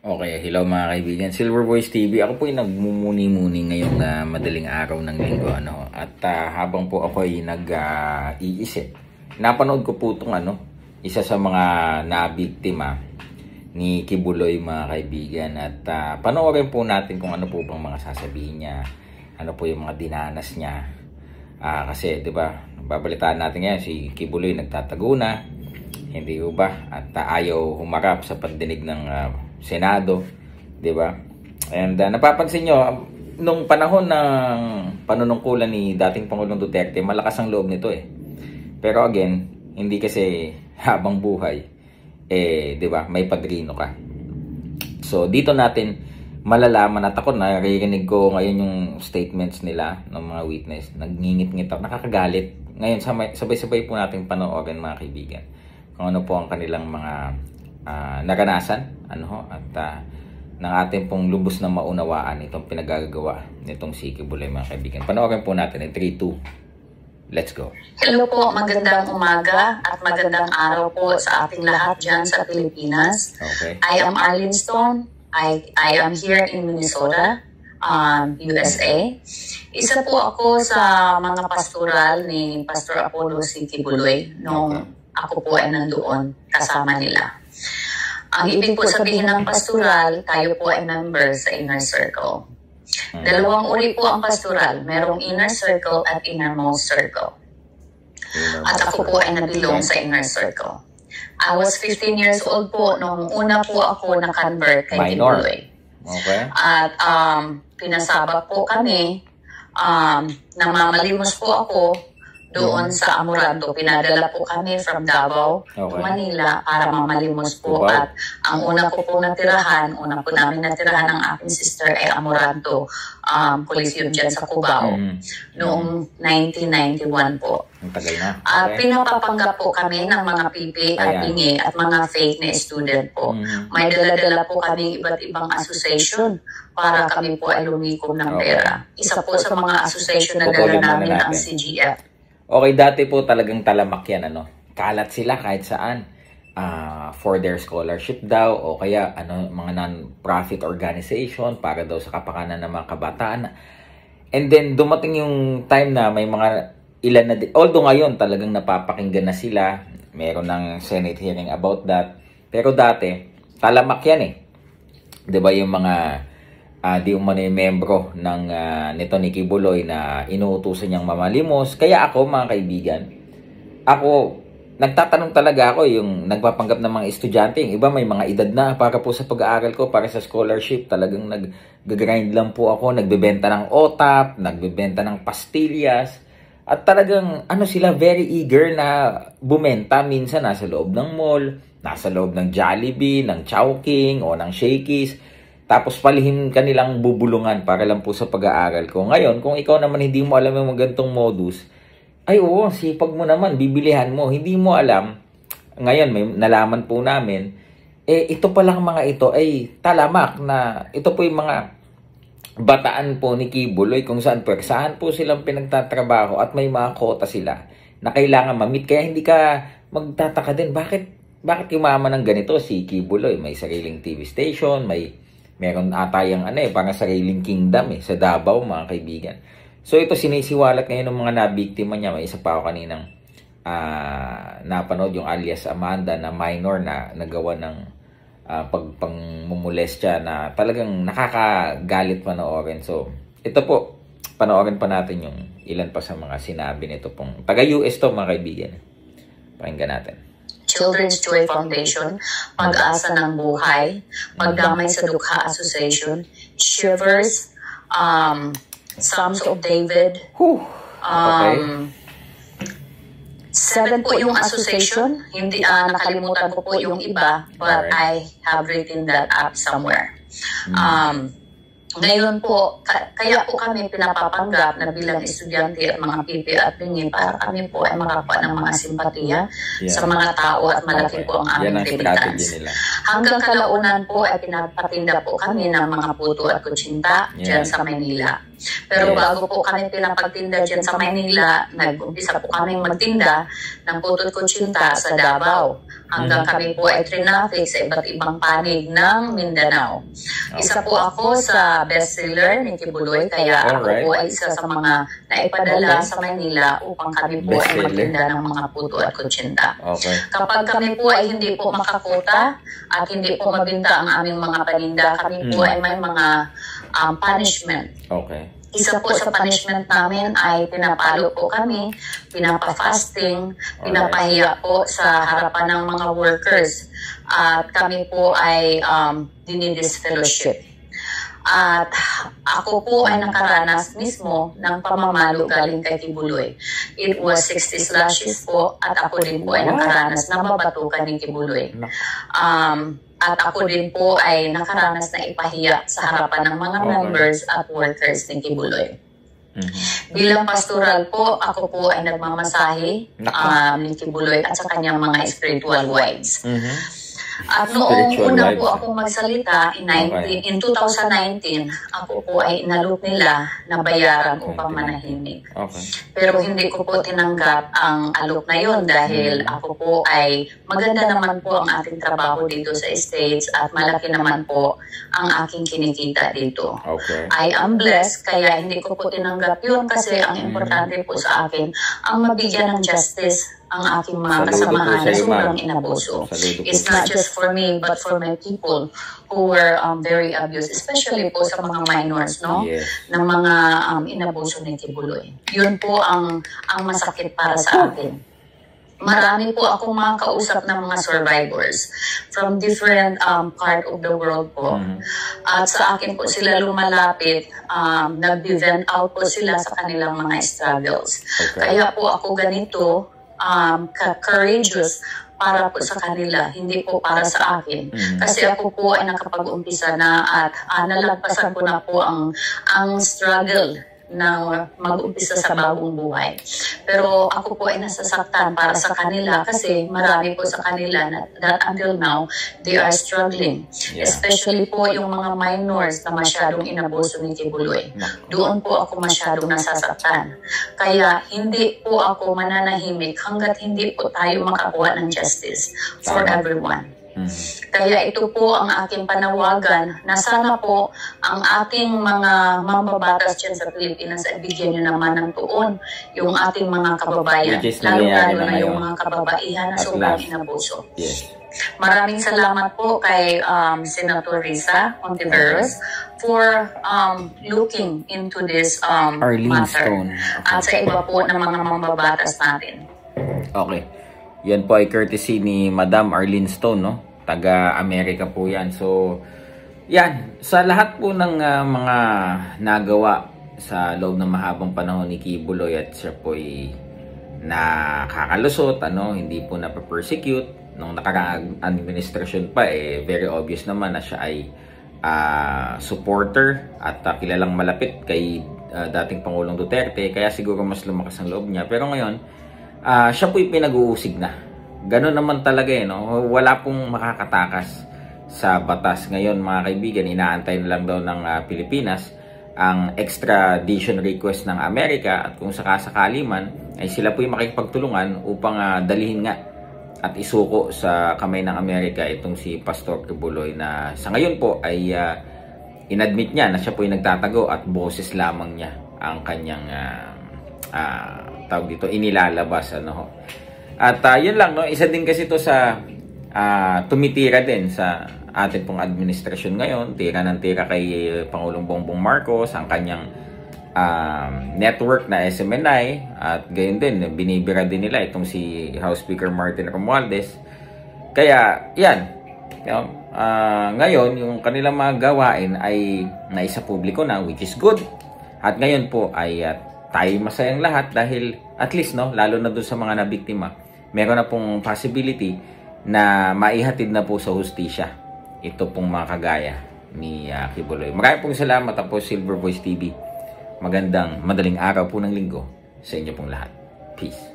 Okay, hello mga kaibigan. Silver Voice TV. Ako po yung nagmumuni-muni ngayong madaling araw ng linggo. At habang po ako ay nag-iisip, napanood ko po itong isa sa mga nabiktima ni Kibuloy mga kaibigan. At panoorin po natin kung ano po bang mga sasabihin niya. Ano po yung mga dinanas niya. Kasi 'di ba, babalitaan natin ngayon si Kibuloy nagtatago na. Hindi ko ba? At ayaw humarap sa pandinig ng Senado, 'di ba? And napapansin nyo, nung panahon ng panunungkulan ni dating Pangulong Duterte, malakas ang loob nito eh. Pero again, hindi kasi habang buhay 'di ba, may padrino ka. So dito natin malalaman, at ako naririnig ko ngayon yung statements nila ng mga witness, nagngingit-ngit ako, nakakagalit. Ngayon sabay-sabay po nating panoorin mga kaibigan kung ano po ang kanilang mga naranasan at ng ating pong lubos na maunawaan itong pinagagawa nitong si Kibuloy mga kaibigan. Panoorin po natin in 3, 2, let's go. Hello po, magandang umaga at magandang araw po sa ating lahat dyan sa Pilipinas. Okay. I am Arlene Stone. I am here in Minnesota, USA. Isa po ako sa mga pastoral ni Pastor Apollo C. Kibuloy nung ako po ay nandoon kasama nila. Ang ibig po sabihin ng pastoral, tayo po ay member sa inner circle. Dalawang uri po ang pastoral. Merong inner circle at innermost circle. At ako po ay nabilong sa inner circle. I was 15 years old po nung una po ako na-convert kay Kibuloy. Okay. At pinasabak po kami, namamalimos po ako doon sa Amoranto. Pinadala po kami from Davao to Manila para mamalimos po. At ang una ko po natirahan, una po namin natirahan ng aking sister ay Amoranto Coliseum dyan sa Cubao. Noong 1991 po. At pinapapanggap po kami ng mga pipi at bingi at mga fake na student po. May dala-dala po kami iba't ibang association para kami po ay lumikom ng pera. Isa po sa mga association na dala namin ang CGF. Okay, dati po talagang talamak yan, kalat sila kahit saan. For their scholarship daw, o kaya mga non-profit organization para daw sa kapakanan ng mga kabataan. And then dumating yung time na may mga ilan na, although ngayon talagang napapakinggan na sila, meron ng Senate hearing about that. Pero dati, talamak yan eh. 'Di ba yung mga di umano yung membro ng nito ni Kibuloy na inuutusan niyang mamalimos. Kaya ako mga kaibigan, nagtatanong talaga ako yung nagpapanggap ng mga estudyante. Yung iba may mga edad na para po sa pag-aaral ko, para sa scholarship. Talagang nag-grind lang po ako, nagbebenta ng OTAP, nagbebenta ng pastillas. At talagang sila very eager na bumenta. Minsan nasa loob ng mall, nasa loob ng Jollibee, ng Chowking o ng Shakey's. Tapos palihim kanilang bubulungan para lang po sa pag-aaral ko. Ngayon, kung ikaw naman hindi mo alam yung gantong modus, ay oo, sipag mo naman, bibilihan mo. Hindi mo alam, ngayon may nalaman po namin, ito palang mga ito ay talamak na ito po yung mga bataan po ni Kibuloy kung saan saan po silang pinagtatrabaho at may mga quota sila na kailangan ma-meet. Kaya hindi ka magtataka din, bakit yumaman ng ganito si Kibuloy? May sariling TV station, meron ata yung parang sariling kingdom sa Davao mga kaibigan. So ito sinisiwalat ngayon ng mga nabiktima niya. May isa pa ako kaninang napanood yung alias Amanda na minor na nagawa ng pagpangmumulestya na talagang nakakagalit panoorin. So ito po, panoorin pa natin yung ilan pa sa mga sinabi nito pong taga-US to mga kaibigan. Pakinggan natin. Children's Joy Foundation, Pag-asa ng Buhay, Magdamay sa Dukha Association, Shivers, Psalms of David. Okay. 7 po yung association. Hindi nakalimutan ko po yung iba, but I have written that up somewhere. Ngayon po, kaya po kami pinapapanggap na bilang estudyante at mga pipi at bingi para kami po ay makakuha ng mga simpatiya sa mga tao at malaki po ang aming remittance. Hanggang kalaunan po ay pinapatinda po kami ng mga puto at kutsinta dyan sa Manila. Pero bago po kami pinapagtinda dyan sa Manila, nag-umpisa po kami magtinda ng puto at kutsinta sa Davao. hanggang kami po ay trinaffic sa iba't ibang panig ng Mindanao. Isa po ako sa bestseller ni Kibuloy, kaya ako po ay isa sa mga naipadala sa Manila upang kami po ay magtinda ng mga puto at kutsinda. Kapag kami po ay hindi po makakota at hindi po mabinta ang aming mga paninda, kami po ay may mga punishment. Isa po sa punishment namin ay pinapalo po kami, pinapa-fasting, pinapahiya po sa harapan ng mga workers. At kami po ay dinidisfellowship. At ako po ay nakaranas mismo ng pamamalo galing kay Kibuloy. It was 60 slashes po at ako din po ay nakaranas ng mabatukan ni Kibuloy. At ako din po ay nakaranas na ipahiya sa harapan ng mga members at workers ng Kibuloy. Bilang pastoral po, ako po ay nagmamasahe ni Kibuloy at sa kanyang mga spiritual wives. At noong una po akong magsalita, in 2019, ako po ay inalok nila na bayaran upang manahimik. Pero hindi ko po tinanggap ang alok na yon dahil ako po ay maganda naman po ang ating trabaho dito sa States at malaki naman po ang aking kinikita dito. I am blessed, kaya hindi ko po tinanggap yun kasi ang importante po sa akin ang mabigyan ng justice ang aking mga kasamahan na sobrang inabuso. It's not just for me, but for my people who were very abused, especially po sa mga minors, no? Ng mga inabuso ni Kibuloy. Yun po ang masakit para sa akin. Marami po akong mga kausap ng mga survivors from different part of the world po. At sa akin po sila lumalapit, nag-vent out po sila sa kanilang mga struggles. Kaya po ako ganito, courageous para po sa kanila, hindi po para sa akin. Kasi ako po ay nakapag-umpisa na at nalagpasan ko na po ang struggle na mag-umpisa sa bagong buhay. Pero ako po ay nasasaktan para sa kanila kasi marami po sa kanila that until now, they are struggling. Especially po yung mga minors na masyadong inabuso ni Kibuloy. Doon po ako masyadong nasasaktan. Kaya hindi po ako mananahimik hanggat hindi po tayo makakuha ng justice for everyone. Kaya ito po ang aking panawagan na sana po ang ating mga mambabatas dyan sa Pilipinas ay bigyan nyo naman ng tuon yung ating mga kababayan, lalo na yung mga kababaihan na sobrang inabuso. Maraming salamat po kay Senator Risa Hontiveros for looking into this matter at sa iba po ng mga mambabatas natin. Yan po ay courtesy ni Madam Arlene Stone, no? Taga-Amerika po yan. So, yan. Sa lahat po ng mga nagawa sa loob ng mahabang panahon ni Kibuloy at siya po ay nakakalusot, hindi po napapersecute. Nung nakaraang administrasyon pa, very obvious naman na siya ay supporter at kilalang malapit kay dating Pangulong Duterte. Kaya siguro mas lumakas ang loob niya. Pero ngayon, siya po'y pinag-uusig na. Ganon naman talaga no? Wala pong makakatakas sa batas. Ngayon mga kaibigan, inaantay na lang daw ng Pilipinas ang extradition request ng Amerika at kung sakasakali man ay sila po'y makikipagtulungan upang dalhin nga at isuko sa kamay ng Amerika itong si Pastor Kibuloy na sa ngayon po ay inadmit niya na siya po'y nagtatago at boses lamang niya ang kanyang tawag dito, inilalabas At yun lang, no? Isa din kasi ito sa tumitira din sa ating pong administrasyon ngayon. Tira ng tira kay Pangulong Bongbong Marcos, ang kanyang network na SMNI. At gayon din, binibira din nila itong si House Speaker Martin Romualdez. Kaya, yan. Ngayon, yung kanilang mga gawain ay naisa publiko na, which is good. At ngayon po ay tayo masayang lahat dahil at least lalo na doon sa mga nabiktima, meron na pong possibility na maihatid na po sa hustisya ito pong mga kagaya ni Kibuloy. Maraming pong salamat po Silver Voice TV. Magandang madaling araw po ng linggo sa inyo pong lahat. Peace.